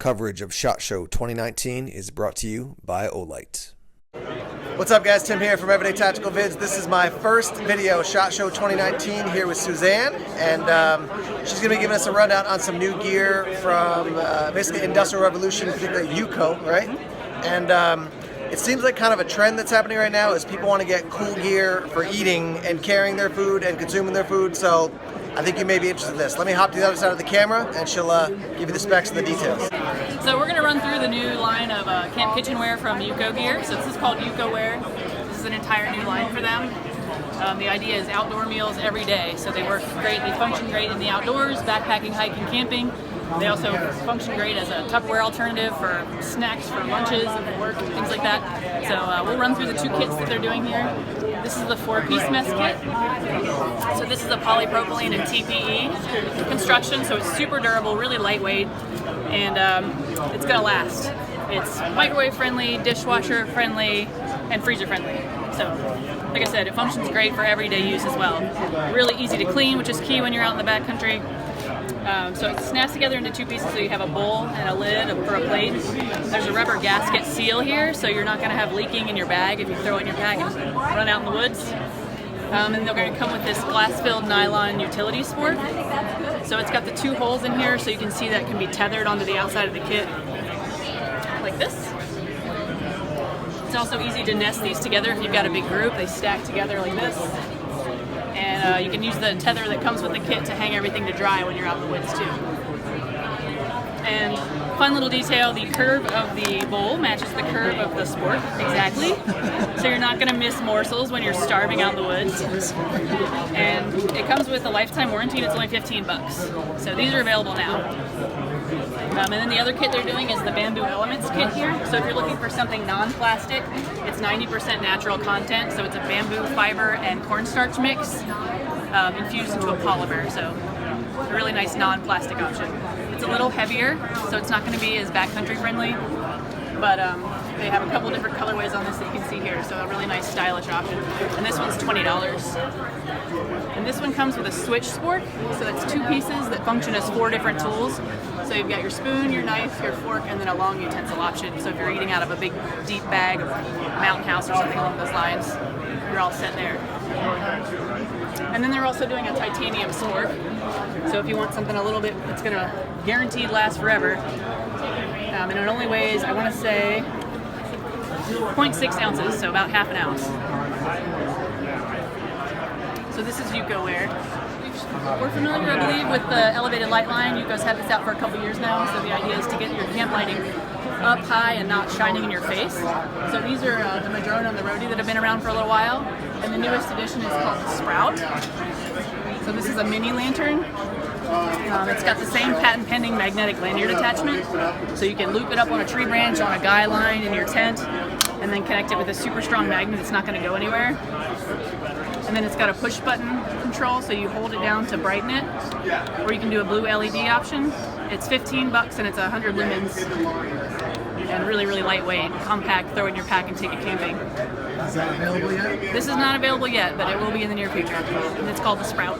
Coverage of SHOT Show 2019 is brought to you by Olight. What's up, guys? Tim here from Everyday Tactical Vids. This is my first video, SHOT Show 2019, here with Suzanne, and she's going to be giving us a rundown on some new gear from basically Industrial Revolution, particularly UCO, right? And it seems like kind of a trend that's happening right now is people want to get cool gear for eating and carrying their food and consuming their food, so I think you may be interested in this. Let me hop to the other side of the camera and she'll give you the specs and the details. So we're going to run through the new line of camp kitchenware from UCO gear. So this is called UCOware. This is an entire new line for them. The idea is outdoor meals every day. So they work great, they function great in the outdoors, backpacking, hiking, camping. They also function great as a Tupperware alternative for snacks, for lunches, and work, and things like that. So we'll run through the two kits that they're doing here. This is the 4-piece mess kit. So this is a polypropylene and TPE construction, so it's super durable, really lightweight, and it's gonna last. It's microwave friendly, dishwasher friendly, and freezer friendly. So, like I said, it functions great for everyday use as well. Really easy to clean, which is key when you're out in the backcountry. So it snaps together into two pieces, so you have a bowl and a lid for a plate. There's a rubber gasket seal here, so you're not going to have leaking in your bag if you throw it in your pack and run out in the woods. And they're going to come with this glass-filled nylon utility sport. So it's got the two holes in here, so you can see that can be tethered onto the outside of the kit, like this. It's also easy to nest these together if you've got a big group. They stack together like this. And you can use the tether that comes with the kit to hang everything to dry when you're out in the woods too. And fun little detail, the curve of the bowl matches the curve of the sport, exactly. So you're not gonna miss morsels when you're starving out in the woods. And it comes with a lifetime warranty and it's only 15 bucks. So these are available now. And then the other kit they're doing is the Bamboo Elements kit here. So if you're looking for something non-plastic, it's 90% natural content. So it's a bamboo fiber and cornstarch mix infused into a polymer. So a really nice non-plastic option. It's a little heavier, so it's not going to be as backcountry friendly. But they have a couple different colorways on this that you can see here. So a really nice stylish option. And this one's $20. And this one comes with a switch sport. So that's two pieces that function as 4 different tools. So you've got your spoon, your knife, your fork, and then a long utensil option. So if you're eating out of a big, deep bag of Mountain House or something along those lines, you're all set there. And then they're also doing a titanium spork. So if you want something a little bit that's going to guaranteed last forever, and it only weighs, I want to say, 0.6 ounces, so about half an ounce. So this is UCOware. We're familiar, I believe, with the elevated light line. UCO's had this out for a couple years now, so the idea is to get your camp lighting up high and not shining in your face. So these are the Madrone and the Rhodey that have been around for a little while, and the newest edition is called the Sprout. So this is a mini lantern. It's got the same patent pending magnetic lanyard attachment, so you can loop it up on a tree branch, on a guy line in your tent, and then connect it with a super strong magnet that's not going to go anywhere. And then it's got a push button control, so you hold it down to brighten it, or you can do a blue LED option. It's 15 bucks and it's 100 lumens, and really, really lightweight, compact, throw it in your pack and take it camping. Is that available yet? This is not available yet, but it will be in the near future. And it's called the Sprout.